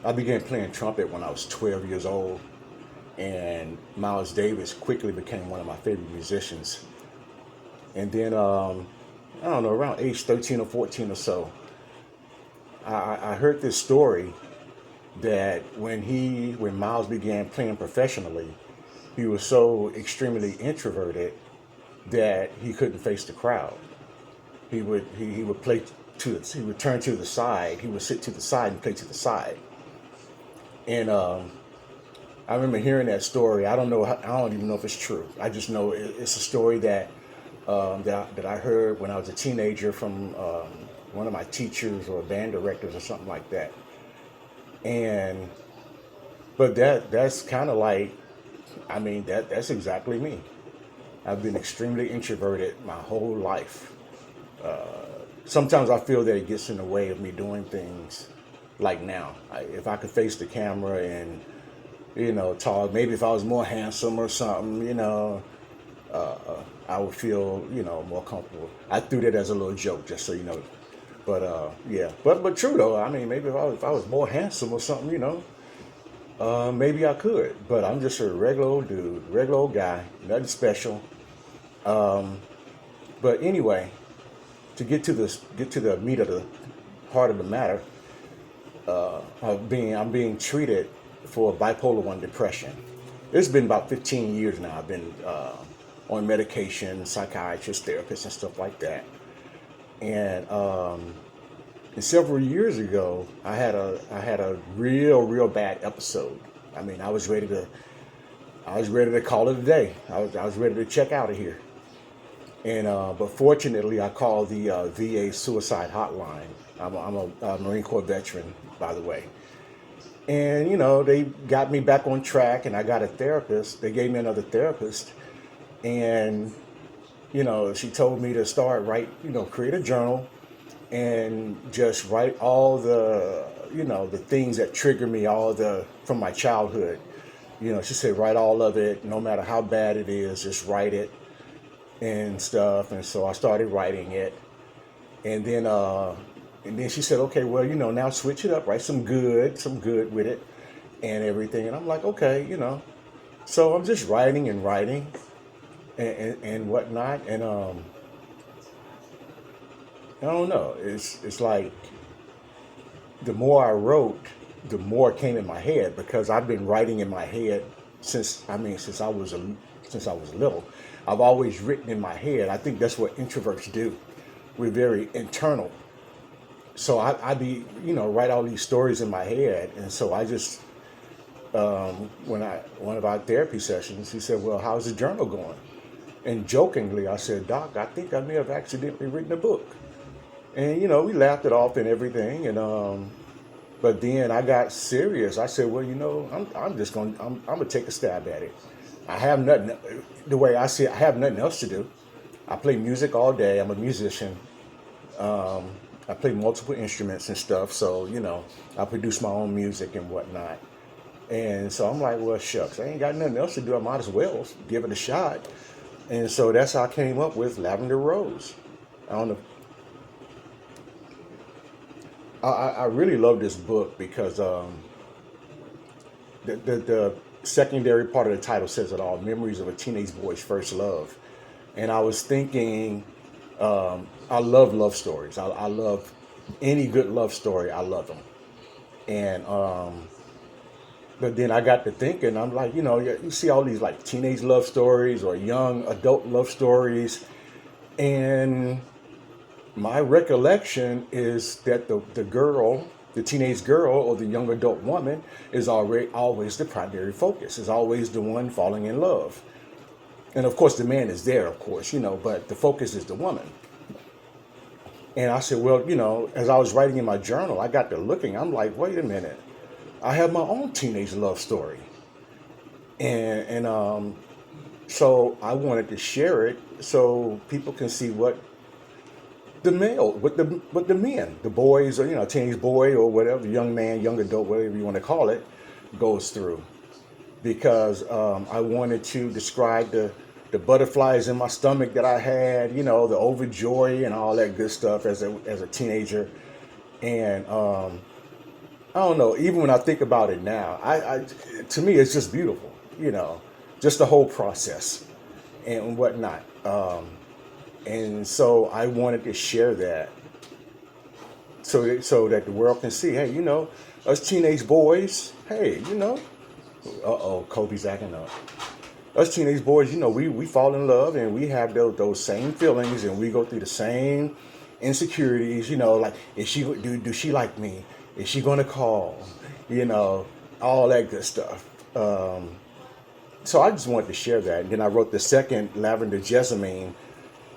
I began playing trumpet when I was 12 years old, and Miles Davis quickly became one of my favorite musicians. And then, I don't know, around age 13 or 14 or so, I heard this story that when Miles began playing professionally, he was so extremely introverted that he couldn't face the crowd. He would play he would turn to the side. He would sit to the side and play to the side. And I remember hearing that story. I don't know. I don't even know if it's true. I just know it's a story that I heard when I was a teenager from one of my teachers or band directors or something like that. And but that's kind of like, I mean, that's exactly me. I've been extremely introverted my whole life. Sometimes I feel that it gets in the way of me doing things like now. If I could face the camera and talk, maybe if I was more handsome or something, I would feel more comfortable. I threw that as a little joke, just so you know. But yeah, but true though. I mean, maybe if I was more handsome or something, maybe I could. But I'm just a regular old dude, regular old guy, nothing special. But anyway, to get to the meat of the heart of the matter, I'm being treated for bipolar 1 depression. It's been about 15 years now. I've been on medication, psychiatrist, therapist, and stuff like that. And several years ago, I had a real bad episode. I mean, I was ready to call it a day. I was ready to check out of here. And but fortunately, I called the VA suicide hotline. I'm a Marine Corps veteran, by the way. And they got me back on track, and I got a therapist. They gave me another therapist, and she told me to start create a journal, and just write all the things that trigger me, all from my childhood. She said write all of it, no matter how bad it is, just write it and stuff. And so I started writing it, and then she said, okay, well, now switch it up, write some good with it and everything. And I'm like, okay. So I'm just writing and writing and whatnot. And I don't know. It's like the more I wrote, the more came in my head, because I've been writing in my head since I was little. I've always written in my head. I think that's what introverts do. We're very internal. So I be write all these stories in my head, and so I just one of our therapy sessions, he said, "Well, how's the journal going?" And jokingly, I said, "Doc, I think I may have accidentally written a book." And we laughed it off and everything, and but then I got serious. I said, "Well, I'm gonna take a stab at it. I have nothing. The way I see it, I have nothing else to do. I play music all day. I'm a musician. I play multiple instruments and stuff, so I produce my own music and whatnot. And so I'm like, well, shucks, I ain't got nothing else to do. I might as well give it a shot." And so that's how I came up with Lavender Rose. I don't know. I really love this book because the secondary part of the title says it all: memories of a teenage boy's first love. And I was thinking, I love stories. I love any good love story. I love them. And but then I got to thinking, I'm like, you see all these like teenage love stories or young adult love stories, and my recollection is that the teenage girl or the young adult woman is always the primary focus, is always the one falling in love. And of course, the man is there, of course, but the focus is the woman. And I said, well, as I was writing in my journal, I got to looking, I'm like, wait a minute, I have my own teenage love story. And so I wanted to share it so people can see what the men, the boys, or teenage boy or whatever, young man, young adult, whatever you want to call it, goes through. Because I wanted to describe the butterflies in my stomach that I had, the overjoy and all that good stuff as a teenager. And I don't know. Even when I think about it now, to me, it's just beautiful. You know, just the whole process and whatnot. And so I wanted to share that so that the world can see. Hey, you know, us teenage boys. Hey, you know, Kobe's acting up. Us teenage boys, you know, we fall in love and we have those same feelings and we go through the same insecurities. You know, like is she do she like me? Is she gonna call? You know, all that good stuff. So I just wanted to share that. And then I wrote the second, Lavender Jessamine.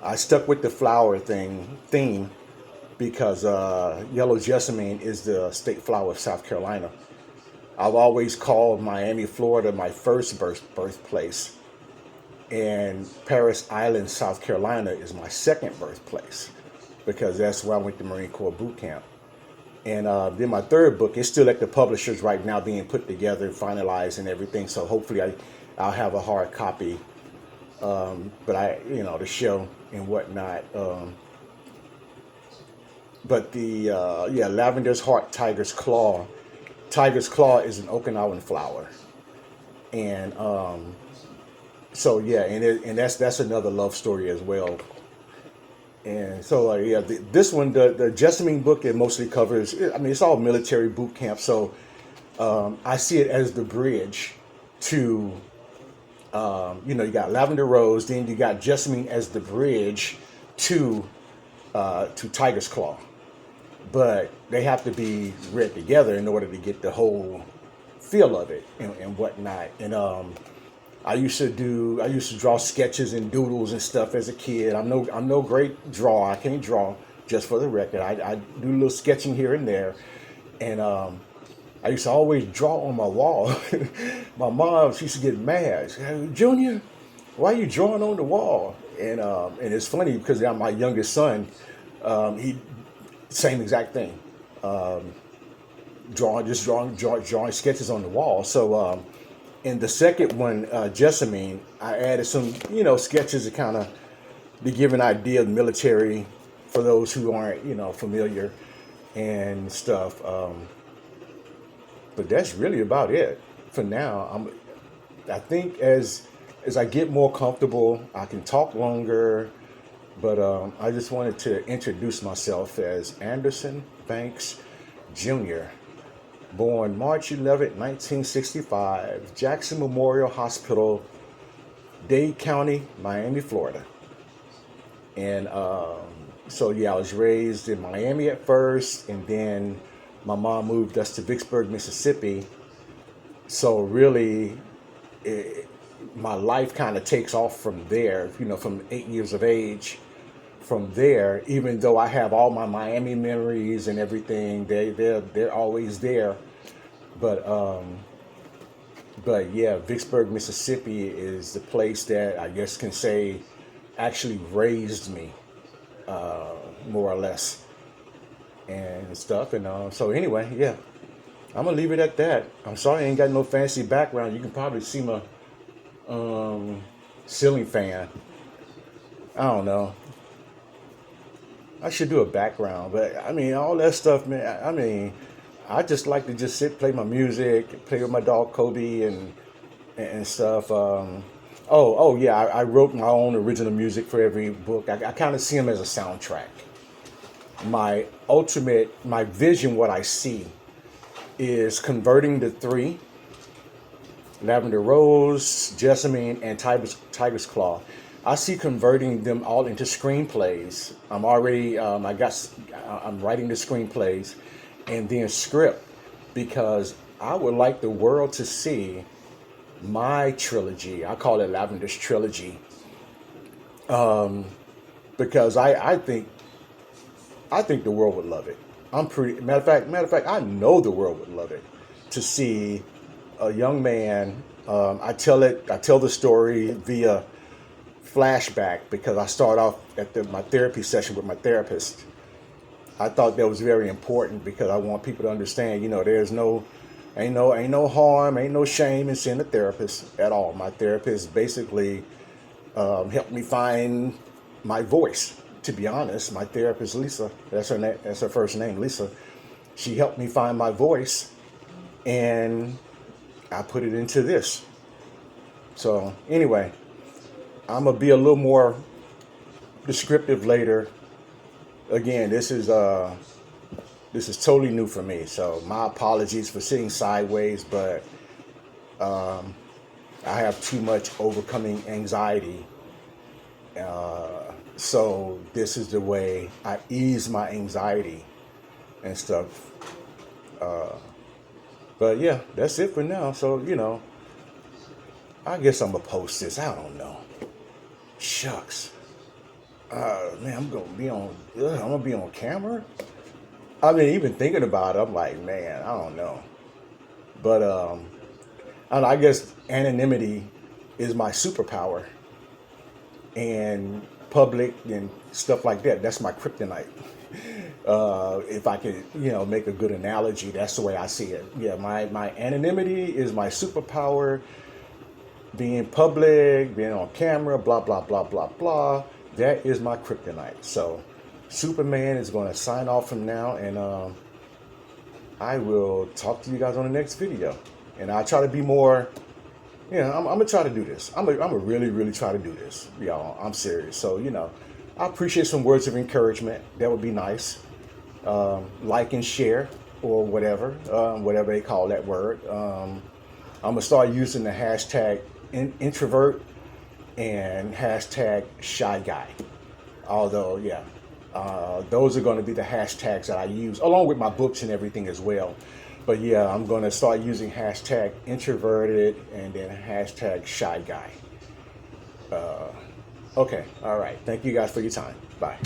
I stuck with the flower theme because yellow jessamine is the state flower of South Carolina. I've always called Miami, Florida, my first birthplace, and Paris Island, South Carolina, is my second birthplace because that's where I went to Marine Corps boot camp. And then my third book is still at the publishers right now, being put together, finalized, and everything. So hopefully I'll have a hard copy. But the show and whatnot. But Lavender's Heart, Tiger's Claw. Tiger's Claw is an Okinawan flower, and and that's another love story as well. And so this one, the Jessamine book, it mostly covers. I mean, it's all military boot camp, so I see it as the bridge to. You got Lavender Rose, then you got Jessamine as the bridge to Tiger's Claw. But they have to be read together in order to get the whole feel of it and whatnot. And I used to draw sketches and doodles and stuff as a kid. I'm no great drawer. I can't draw, just for the record. I do a little sketching here and there, and I used to always draw on my wall. My mom, she used to get mad. She said, Junior, why are you drawing on the wall? And it's funny because my youngest son, he same exact thing, drawing sketches on the wall. So in the second one, Jessamine, I added some sketches to kind of give an idea of the military for those who aren't familiar and stuff. But that's really about it for now. I think as I get more comfortable, I can talk longer. But I just wanted to introduce myself as Anderson Banks Jr., born March 11th, 1965, Jackson Memorial Hospital, Dade County, Miami, Florida. And I was raised in Miami at first, and then my mom moved us to Vicksburg, Mississippi. So really, my life kind of takes off from there, from 8 years of age. From there, even though I have all my Miami memories and everything, they're always there. But Vicksburg, Mississippi is the place that I guess can say actually raised me, more or less, and stuff. And so anyway, I'm gonna leave it at that. I'm sorry I ain't got no fancy background. You can probably see my ceiling fan. I don't know. I should do a background, but I mean, all that stuff, man. I mean, I just like to just sit, play my music, play with my dog Kobe and stuff. I wrote my own original music for every book. I kind of see them as a soundtrack. My vision, what I see, is converting the three: Lavender Rose, Jessamine, and Tiger's Claw. I see converting them all into screenplays. I'm already, I'm writing the screenplays and then script, because I would like the world to see my trilogy. I call it Lavender's Trilogy. Because I think the world would love it. Matter of fact, I know the world would love it to see a young man. I tell the story via flashback because I start off at my therapy session with my therapist. I thought that was very important because I want people to understand, there's ain't no harm, ain't no shame in seeing a therapist at all. My therapist basically helped me find my voice. To be honest, my therapist Lisa, that's her first name, Lisa. She helped me find my voice, and I put it into this. So anyway, I'm gonna be a little more descriptive later. Again, this is totally new for me, so my apologies for sitting sideways, but I have too much overcoming anxiety. So this is the way I ease my anxiety and stuff. But yeah, that's it for now. So, I guess I'm gonna post this. I don't know. Shucks. Man, I'm gonna be on camera. I mean, even thinking about it, I'm like, man, I don't know. But I don't know, I guess anonymity is my superpower, and public and stuff like that. That's my kryptonite. If I could, make a good analogy, that's the way I see it. Yeah, my anonymity is my superpower. Being public, being on camera, blah, blah, blah, blah, blah. That is my kryptonite. So Superman is going to sign off from now, and I will talk to you guys on the next video. And I'll try to be more, I'm going to try to do this. I'm going to really, really try to do this, y'all. I'm serious. So, I appreciate some words of encouragement. That would be nice. Like and share, or whatever they call that word. I'm going to start using the hashtag introvert and hashtag shy guy. Although, yeah, those are going to be the hashtags that I use, along with my books and everything as well. But yeah, I'm going to start using hashtag introverted and then hashtag shy guy. Okay, all right. Thank you guys for your time. Bye.